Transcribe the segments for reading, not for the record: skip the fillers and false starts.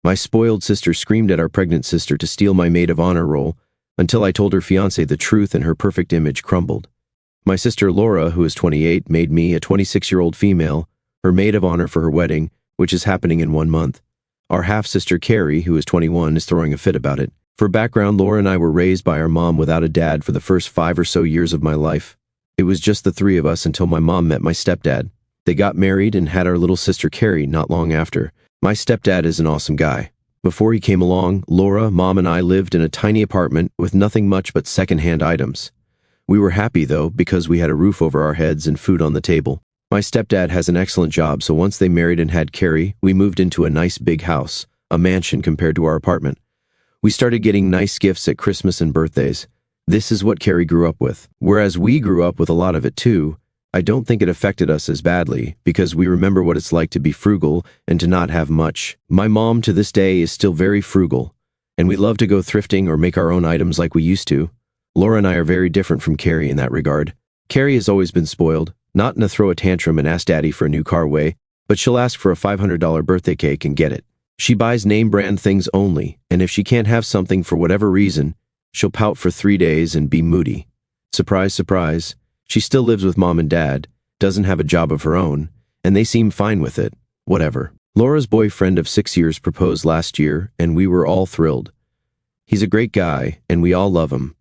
My spoiled sister screamed at our pregnant sister to steal my maid of honor role until I told her fiancé the truth and her perfect image crumbled. My sister Laura, who is 28, made me, a 26-year-old female, her maid of honor for her wedding, which is happening in 1 month. Our half-sister Carrie, who is 21, is throwing a fit about it. For background, Laura and I were raised by our mom without a dad for the first 5 or so years of my life. It was just the 3 of us until my mom met my stepdad. They got married and had our little sister Carrie not long after. My stepdad is an awesome guy. Before he came along, Laura, Mom, and I lived in a tiny apartment with nothing much but secondhand items. We were happy, though, because we had a roof over our heads and food on the table. My stepdad has an excellent job, so once they married and had Carrie, we moved into a nice big house, a mansion compared to our apartment. We started getting nice gifts at Christmas and birthdays. This is what Carrie grew up with. Whereas we grew up with a lot of it too, I don't think it affected us as badly, because we remember what it's like to be frugal and to not have much. My mom to this day is still very frugal, and we love to go thrifting or make our own items like we used to. Laura and I are very different from Carrie in that regard. Carrie has always been spoiled, not in a throw a tantrum and ask daddy for a new car way, but she'll ask for a $500 birthday cake and get it. She buys name brand things only, and if she can't have something for whatever reason, she'll pout for 3 days and be moody. Surprise, surprise, she still lives with mom and dad, doesn't have a job of her own, and they seem fine with it. Whatever. Laura's boyfriend of 6 years proposed last year, and we were all thrilled. He's a great guy, and we all love him.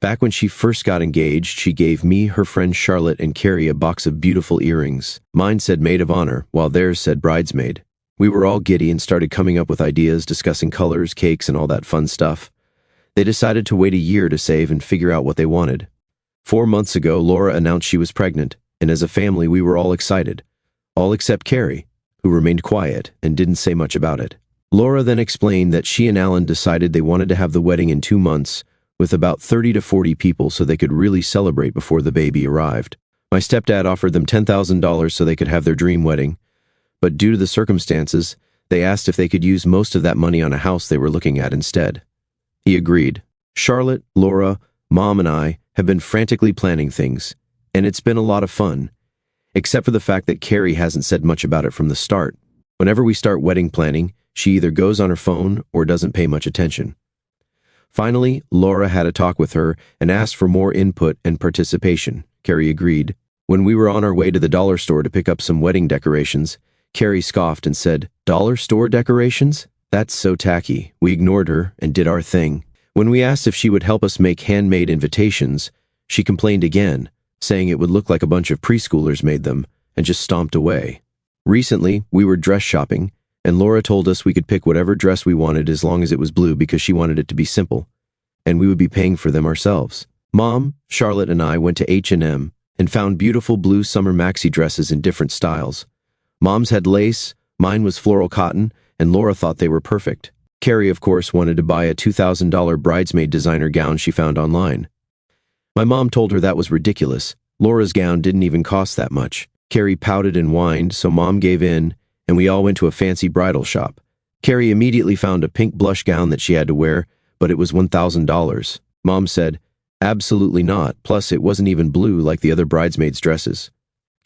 Back when she first got engaged, she gave me, her friend Charlotte, and Carrie a box of beautiful earrings. Mine said maid of honor, while theirs said bridesmaid. We were all giddy and started coming up with ideas, discussing colors, cakes, and all that fun stuff. They decided to wait a year to save and figure out what they wanted. 4 months ago, Laura announced she was pregnant, and as a family, we were all excited. All except Carrie, who remained quiet and didn't say much about it. Laura then explained that she and Alan decided they wanted to have the wedding in 2 months, with about 30 to 40 people so they could really celebrate before the baby arrived. My stepdad offered them $10,000 so they could have their dream wedding, but due to the circumstances, they asked if they could use most of that money on a house they were looking at instead. He agreed. Charlotte, Laura, Mom, and I have been frantically planning things, and it's been a lot of fun, except for the fact that Carrie hasn't said much about it from the start. Whenever we start wedding planning, she either goes on her phone or doesn't pay much attention. Finally, Laura had a talk with her and asked for more input and participation. Carrie agreed. When we were on our way to the dollar store to pick up some wedding decorations, Carrie scoffed and said, "Dollar store decorations? That's so tacky." We ignored her and did our thing. When we asked if she would help us make handmade invitations, she complained again, saying it would look like a bunch of preschoolers made them, and just stomped away. Recently, we were dress shopping, and Laura told us we could pick whatever dress we wanted as long as it was blue because she wanted it to be simple, and we would be paying for them ourselves. Mom, Charlotte, and I went to H&M and found beautiful blue summer maxi dresses in different styles. Mom's had lace, mine was floral cotton, and Laura thought they were perfect. Carrie, of course, wanted to buy a $2,000 bridesmaid designer gown she found online. My mom told her that was ridiculous. Laura's gown didn't even cost that much. Carrie pouted and whined, so Mom gave in, and we all went to a fancy bridal shop. Carrie immediately found a pink blush gown that she had to wear, but it was $1,000. Mom said, "Absolutely not, plus it wasn't even blue like the other bridesmaids' dresses."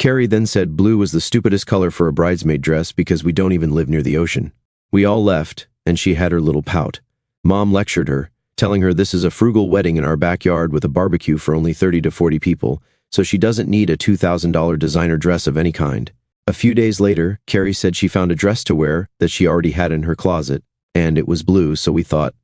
Carrie then said blue was the stupidest color for a bridesmaid dress because we don't even live near the ocean. We all left, and she had her little pout. Mom lectured her, telling her this is a frugal wedding in our backyard with a barbecue for only 30 to 40 people, so she doesn't need a $2,000 designer dress of any kind. A few days later, Carrie said she found a dress to wear that she already had in her closet, and it was blue, so we thought,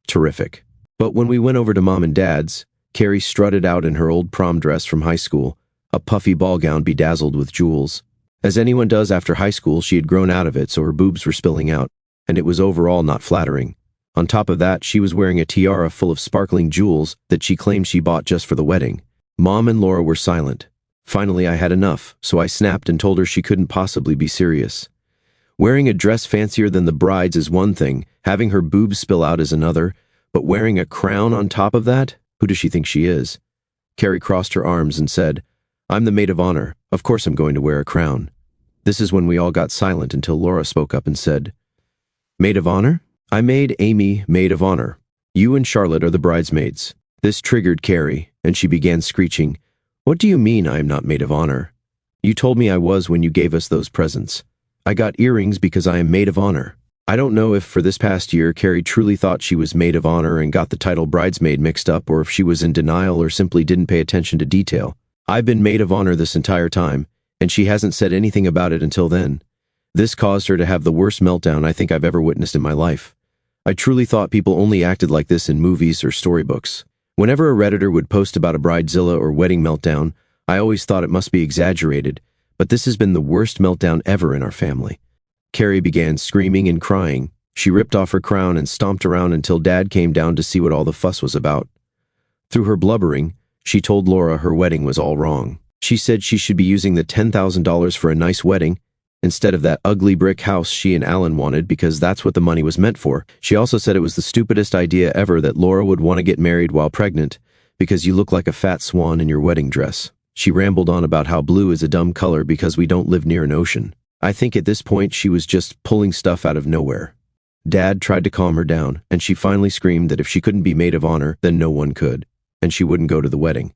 terrific. But when we went over to Mom and Dad's, Carrie strutted out in her old prom dress from high school, a puffy ball gown bedazzled with jewels. As anyone does after high school, she had grown out of it, so her boobs were spilling out, and it was overall not flattering. On top of that, she was wearing a tiara full of sparkling jewels that she claimed she bought just for the wedding. Mom and Laura were silent. Finally, I had enough, so I snapped and told her she couldn't possibly be serious. Wearing a dress fancier than the bride's is one thing, having her boobs spill out is another, but wearing a crown on top of that? Who does she think she is? Carrie crossed her arms and said, "I'm the maid of honor. Of course I'm going to wear a crown." This is when we all got silent until Laura spoke up and said, "Maid of honor? I made Amy maid of honor. You and Charlotte are the bridesmaids." This triggered Carrie, and she began screeching, "What do you mean I am not maid of honor? You told me I was when you gave us those presents. I got earrings because I am maid of honor." I don't know if for this past year Carrie truly thought she was maid of honor and got the title bridesmaid mixed up, or if she was in denial or simply didn't pay attention to detail. I've been maid of honor this entire time, and she hasn't said anything about it until then. This caused her to have the worst meltdown I think I've ever witnessed in my life. I truly thought people only acted like this in movies or storybooks. Whenever a Redditor would post about a bridezilla or wedding meltdown, I always thought it must be exaggerated, but this has been the worst meltdown ever in our family. Carrie began screaming and crying. She ripped off her crown and stomped around until Dad came down to see what all the fuss was about. Through her blubbering, she told Laura her wedding was all wrong. She said she should be using the $10,000 for a nice wedding instead of that ugly brick house she and Alan wanted, because that's what the money was meant for. She also said it was the stupidest idea ever that Laura would want to get married while pregnant because you look like a fat swan in your wedding dress. She rambled on about how blue is a dumb color because we don't live near an ocean. I think at this point she was just pulling stuff out of nowhere. Dad tried to calm her down, and she finally screamed that if she couldn't be maid of honor, then no one could, and she wouldn't go to the wedding.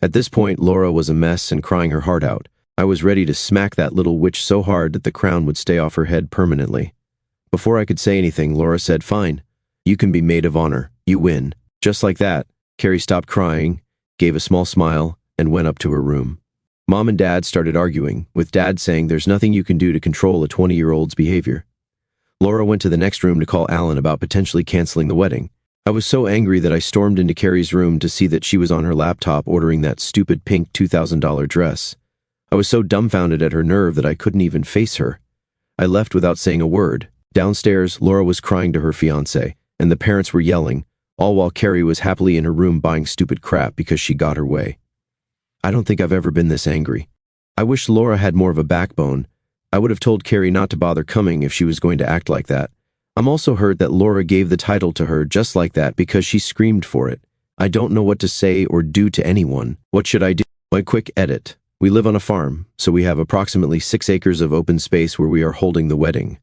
At this point, Laura was a mess and crying her heart out. I was ready to smack that little witch so hard that the crown would stay off her head permanently. Before I could say anything, Laura said, "Fine, you can be maid of honor. You win." Just like that, Carrie stopped crying, gave a small smile, and went up to her room. Mom and Dad started arguing, with Dad saying there's nothing you can do to control a 20-year-old's behavior. Laura went to the next room to call Alan about potentially canceling the wedding. I was so angry that I stormed into Carrie's room to see that she was on her laptop ordering that stupid pink $2,000 dress. I was so dumbfounded at her nerve that I couldn't even face her. I left without saying a word. Downstairs, Laura was crying to her fiancé, and the parents were yelling, all while Carrie was happily in her room buying stupid crap because she got her way. I don't think I've ever been this angry. I wish Laura had more of a backbone. I would have told Carrie not to bother coming if she was going to act like that. I'm also hurt that Laura gave the title to her just like that because she screamed for it. I don't know what to say or do to anyone. What should I do? My quick edit. We live on a farm, so we have approximately 6 acres of open space where we are holding the wedding.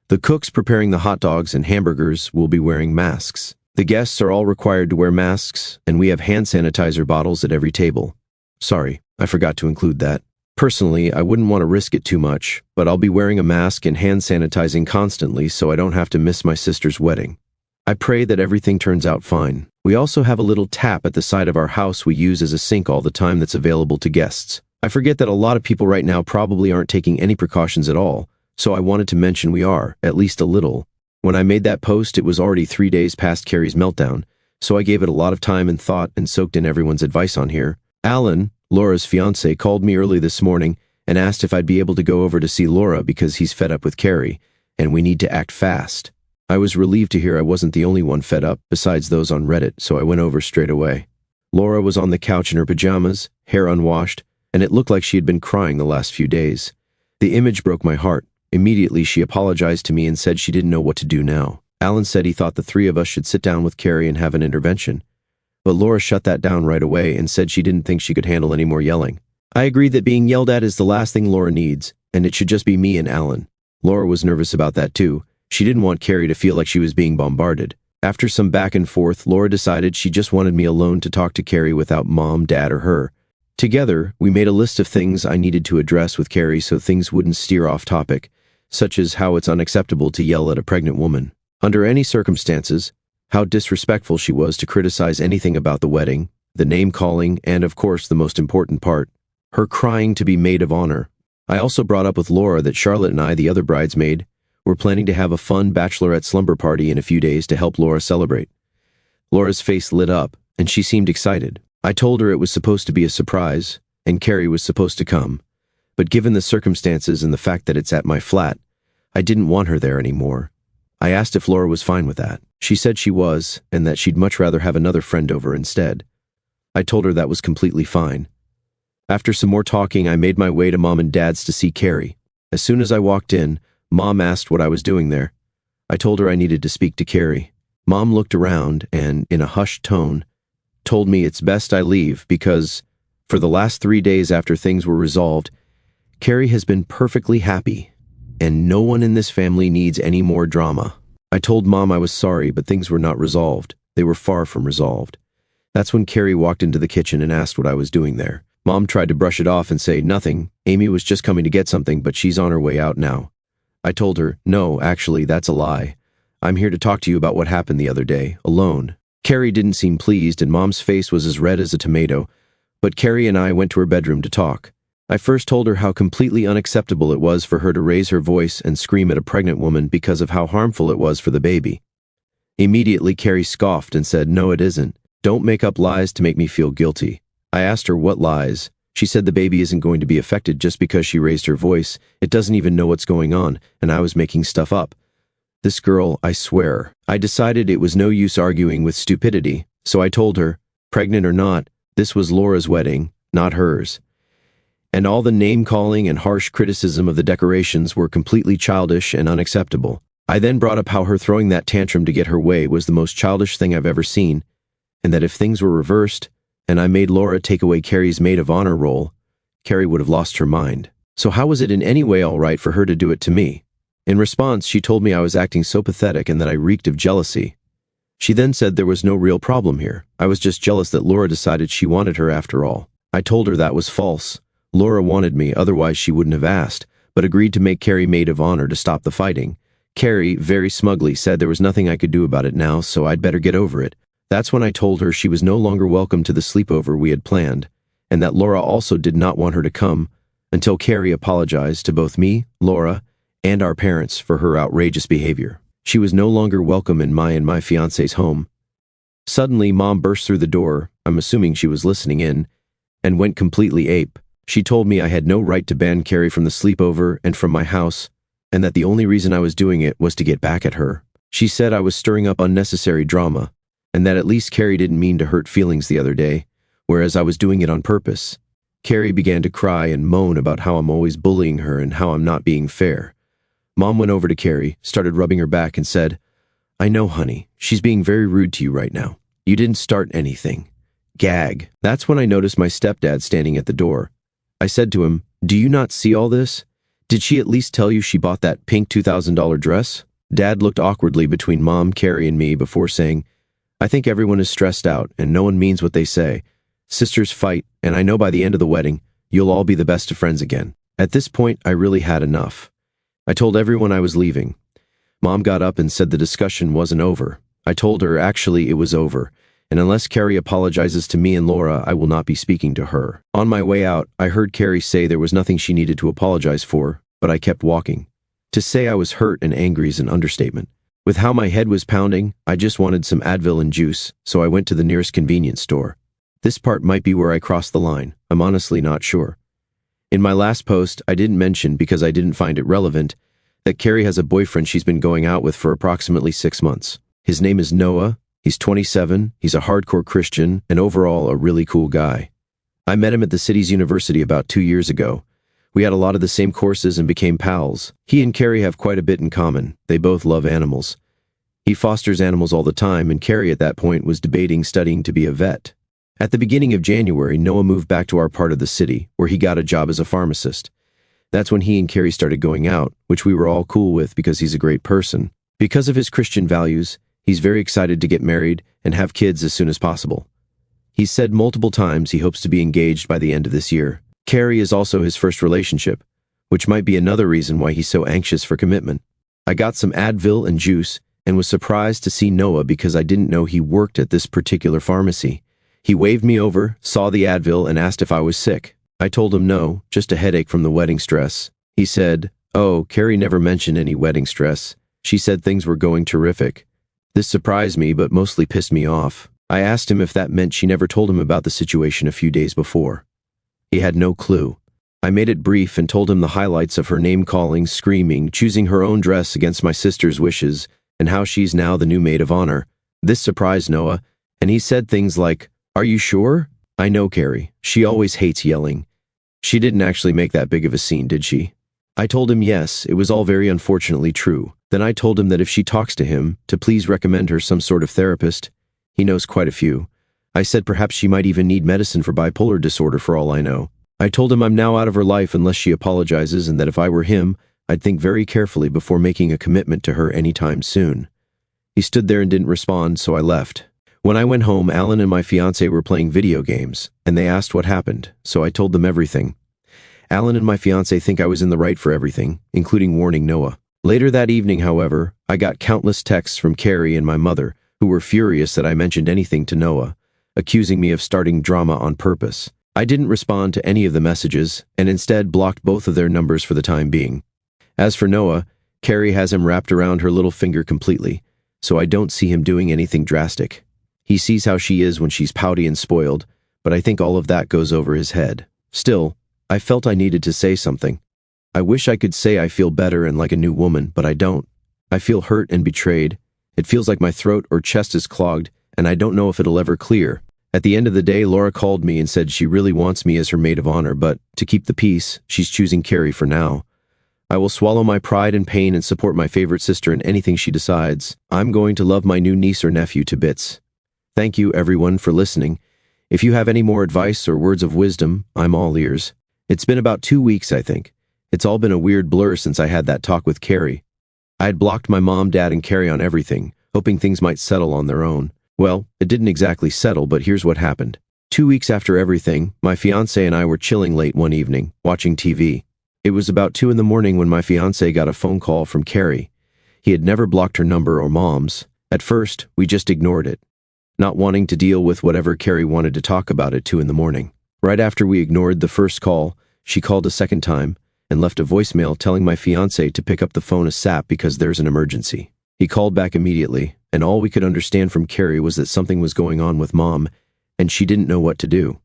The cooks preparing the hot dogs and hamburgers will be wearing masks. The guests are all required to wear masks, and we have hand sanitizer bottles at every table. Sorry, I forgot to include that. Personally, I wouldn't want to risk it too much, but I'll be wearing a mask and hand sanitizing constantly so I don't have to miss my sister's wedding. I pray that everything turns out fine. We also have a little tap at the side of our house we use as a sink all the time that's available to guests. I forget that a lot of people right now probably aren't taking any precautions at all, so I wanted to mention we are, at least a little. When I made that post, it was already 3 days past Carrie's meltdown, so I gave it a lot of time and thought and soaked in everyone's advice on here. Alan, Laura's fiancé, called me early this morning and asked if I'd be able to go over to see Laura because he's fed up with Carrie, and we need to act fast. I was relieved to hear I wasn't the only one fed up, besides those on Reddit, so I went over straight away. Laura was on the couch in her pajamas, hair unwashed, and it looked like she had been crying the last few days. The image broke my heart. Immediately, she apologized to me and said she didn't know what to do now. Alan said he thought the 3 of us should sit down with Carrie and have an intervention. But Laura shut that down right away and said she didn't think she could handle any more yelling. I agreed that being yelled at is the last thing Laura needs, and it should just be me and Alan. Laura was nervous about that too. She didn't want Carrie to feel like she was being bombarded. After some back and forth, Laura decided she just wanted me alone to talk to Carrie without Mom, Dad, or her. Together, we made a list of things I needed to address with Carrie so things wouldn't steer off topic, such as how it's unacceptable to yell at a pregnant woman. Under any circumstances, how disrespectful she was to criticize anything about the wedding, the name-calling, and of course the most important part, her crying to be maid of honor. I also brought up with Laura that Charlotte and I, the other bridesmaid, were planning to have a fun bachelorette slumber party in a few days to help Laura celebrate. Laura's face lit up, and she seemed excited. I told her it was supposed to be a surprise, and Carrie was supposed to come, but given the circumstances and the fact that it's at my flat, I didn't want her there anymore. I asked if Laura was fine with that. She said she was, and that she'd much rather have another friend over instead. I told her that was completely fine. After some more talking, I made my way to Mom and Dad's to see Carrie. As soon as I walked in, Mom asked what I was doing there. I told her I needed to speak to Carrie. Mom looked around and, in a hushed tone, told me it's best I leave because, for the last 3 days after things were resolved, Carrie has been perfectly happy, and no one in this family needs any more drama. I told Mom I was sorry, but things were not resolved. They were far from resolved. That's when Carrie walked into the kitchen and asked what I was doing there. Mom tried to brush it off and say, "Nothing. Amy was just coming to get something, but she's on her way out now." I told her, "No, actually, that's a lie. I'm here to talk to you about what happened the other day, alone." Carrie didn't seem pleased, and Mom's face was as red as a tomato, but Carrie and I went to her bedroom to talk. I first told her how completely unacceptable it was for her to raise her voice and scream at a pregnant woman because of how harmful it was for the baby. Immediately, Carrie scoffed and said, "No, it isn't. Don't make up lies to make me feel guilty." I asked her what lies. She said the baby isn't going to be affected just because she raised her voice. It doesn't even know what's going on, and I was making stuff up. This girl, I swear. I decided it was no use arguing with stupidity, so I told her, pregnant or not, this was Laura's wedding, not hers. And all the name-calling and harsh criticism of the decorations were completely childish and unacceptable. I then brought up how her throwing that tantrum to get her way was the most childish thing I've ever seen, and that if things were reversed, and I made Laura take away Carrie's maid of honor role, Carrie would have lost her mind. So how was it in any way all right for her to do it to me? In response, she told me I was acting so pathetic and that I reeked of jealousy. She then said there was no real problem here. I was just jealous that Laura decided she wanted her after all. I told her that was false. Laura wanted me, otherwise she wouldn't have asked, but agreed to make Carrie maid of honor to stop the fighting. Carrie, very smugly, said there was nothing I could do about it now, so I'd better get over it. That's when I told her she was no longer welcome to the sleepover we had planned, and that Laura also did not want her to come, until Carrie apologized to both me, Laura, and our parents for her outrageous behavior. She was no longer welcome in my and my fiancé's home. Suddenly, Mom burst through the door, I'm assuming she was listening in, and went completely ape. She told me I had no right to ban Carrie from the sleepover and from my house, and that the only reason I was doing it was to get back at her. She said I was stirring up unnecessary drama, and that at least Carrie didn't mean to hurt feelings the other day, whereas I was doing it on purpose. Carrie began to cry and moan about how I'm always bullying her and how I'm not being fair. Mom went over to Carrie, started rubbing her back, and said, "I know, honey, she's being very rude to you right now. You didn't start anything. Gag." That's when I noticed my stepdad standing at the door. I said to him, "Do you not see all this? Did she at least tell you she bought that pink $2,000 dress?" Dad looked awkwardly between Mom, Carrie, and me before saying, "I think everyone is stressed out, and no one means what they say. Sisters fight, and I know by the end of the wedding, you'll all be the best of friends again." At this point, I really had enough. I told everyone I was leaving. Mom got up and said the discussion wasn't over. I told her actually it was over, and unless Carrie apologizes to me and Laura, I will not be speaking to her. On my way out, I heard Carrie say there was nothing she needed to apologize for, but I kept walking. To say I was hurt and angry is an understatement. With how my head was pounding, I just wanted some Advil and juice, so I went to the nearest convenience store. This part might be where I crossed the line. I'm honestly not sure. In my last post, I didn't mention, because I didn't find it relevant, that Carrie has a boyfriend she's been going out with for approximately 6 months. His name is Noah, he's 27, he's a hardcore Christian, and overall a really cool guy. I met him at the city's university about 2 years ago. We had a lot of the same courses and became pals. He and Carrie have quite a bit in common. They both love animals. He fosters animals all the time, and Carrie at that point was debating studying to be a vet. At the beginning of January, Noah moved back to our part of the city, where he got a job as a pharmacist. That's when he and Carrie started going out, which we were all cool with because he's a great person. Because of his Christian values, he's very excited to get married and have kids as soon as possible. He's said multiple times he hopes to be engaged by the end of this year. Carrie is also his first relationship, which might be another reason why he's so anxious for commitment. I got some Advil and juice and was surprised to see Noah because I didn't know he worked at this particular pharmacy. He waved me over, saw the Advil, and asked if I was sick. I told him no, just a headache from the wedding stress. He said, "Oh, Carrie never mentioned any wedding stress. She said things were going terrific." This surprised me, but mostly pissed me off. I asked him if that meant she never told him about the situation a few days before. He had no clue. I made it brief and told him the highlights of her name-calling, screaming, choosing her own dress against my sister's wishes, and how she's now the new maid of honor. This surprised Noah, and he said things like, "Are you sure?" "I know Carrie. She always hates yelling. She didn't actually make that big of a scene, did she?" I told him yes, it was all very unfortunately true. Then I told him that if she talks to him, to please recommend her some sort of therapist. He knows quite a few. I said perhaps she might even need medicine for bipolar disorder for all I know. I told him I'm now out of her life unless she apologizes, and that if I were him, I'd think very carefully before making a commitment to her anytime soon. He stood there and didn't respond, so I left. When I went home, Alan and my fiancé were playing video games, and they asked what happened, so I told them everything. Alan and my fiancé think I was in the right for everything, including warning Noah. Later that evening, however, I got countless texts from Carrie and my mother, who were furious that I mentioned anything to Noah, accusing me of starting drama on purpose. I didn't respond to any of the messages, and instead blocked both of their numbers for the time being. As for Noah, Carrie has him wrapped around her little finger completely, so I don't see him doing anything drastic. He sees how she is when she's pouty and spoiled, but I think all of that goes over his head. Still, I felt I needed to say something. I wish I could say I feel better and like a new woman, but I don't. I feel hurt and betrayed. It feels like my throat or chest is clogged, and I don't know if it'll ever clear. At the end of the day, Laura called me and said she really wants me as her maid of honor, but to keep the peace, she's choosing Carrie for now. I will swallow my pride and pain and support my favorite sister in anything she decides. I'm going to love my new niece or nephew to bits. Thank you, everyone, for listening. If you have any more advice or words of wisdom, I'm all ears. It's been about 2 weeks, I think. It's all been a weird blur since I had that talk with Carrie. I had blocked my mom, dad, and Carrie on everything, hoping things might settle on their own. Well, it didn't exactly settle, but here's what happened. 2 weeks after everything, my fiancé and I were chilling late one evening, watching TV. It was about 2 in the morning when my fiancé got a phone call from Carrie. He had never blocked her number or mom's. At first, we just ignored it, not wanting to deal with whatever Carrie wanted to talk about at 2 in the morning. Right after we ignored the first call, she called a second time and left a voicemail telling my fiancé to pick up the phone ASAP because there's an emergency. He called back immediately, and all we could understand from Carrie was that something was going on with Mom, and she didn't know what to do.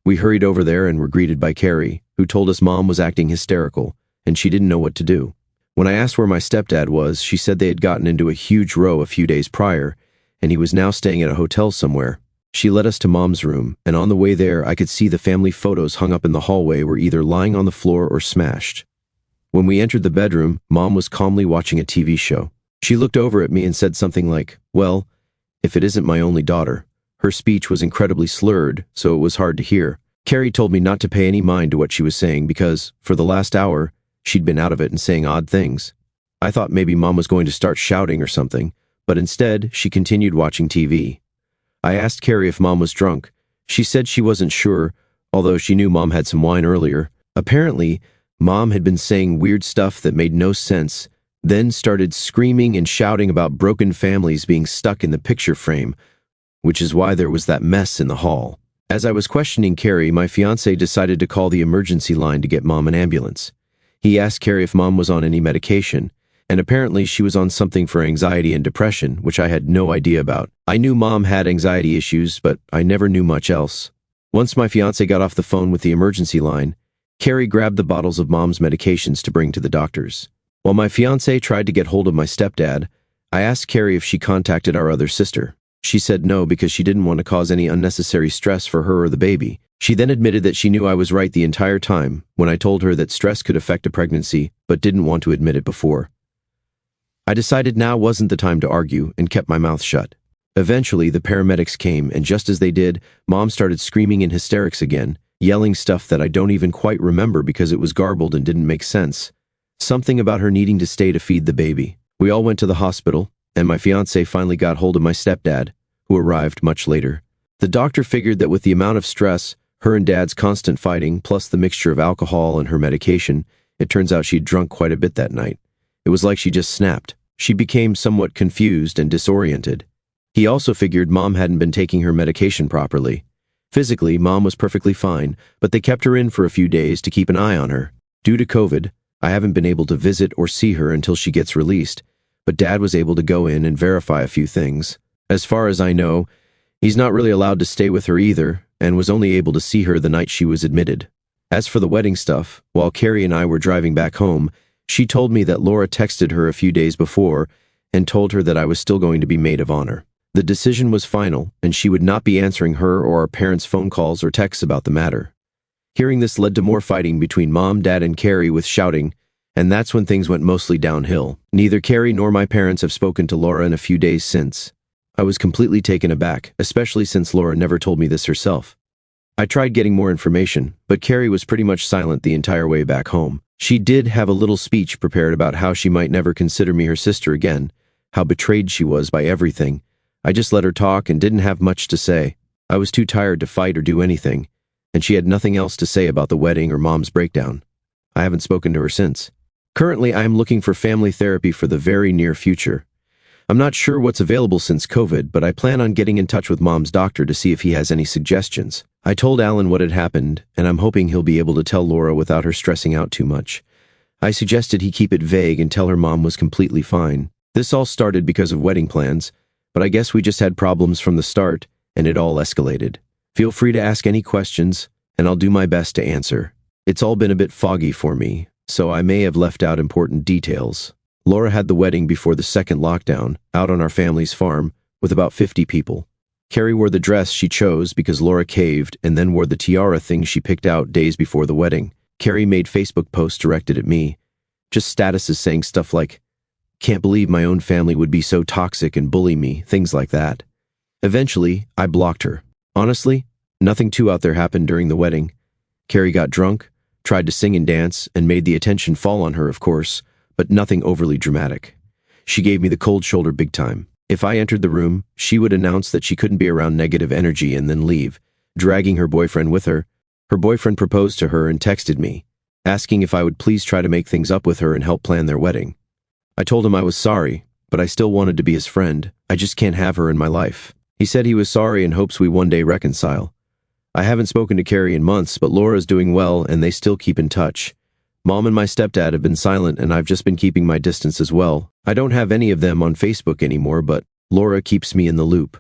We hurried over there and were greeted by Carrie, who told us Mom was acting hysterical, and she didn't know what to do. When I asked where my stepdad was, she said they had gotten into a huge row a few days prior, and he was now staying at a hotel somewhere. She led us to Mom's room, and on the way there I could see the family photos hung up in the hallway were either lying on the floor or smashed. When we entered the bedroom, Mom was calmly watching a TV show. She looked over at me and said something like, "Well, if it isn't my only daughter." Her speech was incredibly slurred, so it was hard to hear. Carrie told me not to pay any mind to what she was saying because, for the last hour, she'd been out of it and saying odd things. I thought maybe Mom was going to start shouting or something, but instead, she continued watching TV. I asked Carrie if Mom was drunk. She said she wasn't sure, although she knew Mom had some wine earlier. Apparently, Mom had been saying weird stuff that made no sense, then started screaming and shouting about broken families being stuck in the picture frame, which is why there was that mess in the hall. As I was questioning Carrie, my fiancé decided to call the emergency line to get Mom an ambulance. He asked Carrie if Mom was on any medication, and apparently she was on something for anxiety and depression, which I had no idea about. I knew Mom had anxiety issues, but I never knew much else. Once my fiancé got off the phone with the emergency line, Carrie grabbed the bottles of Mom's medications to bring to the doctors. While my fiancé tried to get hold of my stepdad, I asked Carrie if she contacted our other sister. She said no because she didn't want to cause any unnecessary stress for her or the baby. She then admitted that she knew I was right the entire time when I told her that stress could affect a pregnancy, but didn't want to admit it before. I decided now wasn't the time to argue and kept my mouth shut. Eventually, the paramedics came, and just as they did, Mom started screaming in hysterics again, yelling stuff that I don't even quite remember because it was garbled and didn't make sense. Something about her needing to stay to feed the baby. We all went to the hospital, and my fiancé finally got hold of my stepdad, who arrived much later. The doctor figured that with the amount of stress, her and Dad's constant fighting, plus the mixture of alcohol and her medication, it turns out she'd drunk quite a bit that night. It was like she just snapped. She became somewhat confused and disoriented. He also figured Mom hadn't been taking her medication properly. Physically, Mom was perfectly fine, but they kept her in for a few days to keep an eye on her. Due to COVID, I haven't been able to visit or see her until she gets released, but Dad was able to go in and verify a few things. As far as I know, he's not really allowed to stay with her either, and was only able to see her the night she was admitted. As for the wedding stuff, while Carrie and I were driving back home, she told me that Laura texted her a few days before and told her that I was still going to be maid of honor. The decision was final, and she would not be answering her or our parents' phone calls or texts about the matter. Hearing this led to more fighting between Mom, Dad, and Carrie with shouting, and that's when things went mostly downhill. Neither Carrie nor my parents have spoken to Laura in a few days since. I was completely taken aback, especially since Laura never told me this herself. I tried getting more information, but Carrie was pretty much silent the entire way back home. She did have a little speech prepared about how she might never consider me her sister again, how betrayed she was by everything. I just let her talk and didn't have much to say. I was too tired to fight or do anything, and she had nothing else to say about the wedding or Mom's breakdown. I haven't spoken to her since. Currently, I am looking for family therapy for the very near future. I'm not sure what's available since COVID, but I plan on getting in touch with Mom's doctor to see if he has any suggestions. I told Alan what had happened, and I'm hoping he'll be able to tell Laura without her stressing out too much. I suggested he keep it vague and tell her Mom was completely fine. This all started because of wedding plans, but I guess we just had problems from the start, and it all escalated. Feel free to ask any questions, and I'll do my best to answer. It's all been a bit foggy for me, so I may have left out important details. Laura had the wedding before the second lockdown, out on our family's farm, with about 50 people. Carrie wore the dress she chose because Laura caved and then wore the tiara thing she picked out days before the wedding. Carrie made Facebook posts directed at me, just statuses saying stuff like, "Can't believe my own family would be so toxic and bully me," things like that. Eventually, I blocked her. Honestly, nothing too out there happened during the wedding. Carrie got drunk, tried to sing and dance, and made the attention fall on her, of course, but nothing overly dramatic. She gave me the cold shoulder big time. If I entered the room, she would announce that she couldn't be around negative energy and then leave, dragging her boyfriend with her. Her boyfriend proposed to her and texted me, asking if I would please try to make things up with her and help plan their wedding. I told him I was sorry, but I still wanted to be his friend. I just can't have her in my life. He said he was sorry and hopes we one day reconcile. I haven't spoken to Carrie in months, but Laura's doing well and they still keep in touch. Mom and my stepdad have been silent and I've just been keeping my distance as well. I don't have any of them on Facebook anymore, but Laura keeps me in the loop.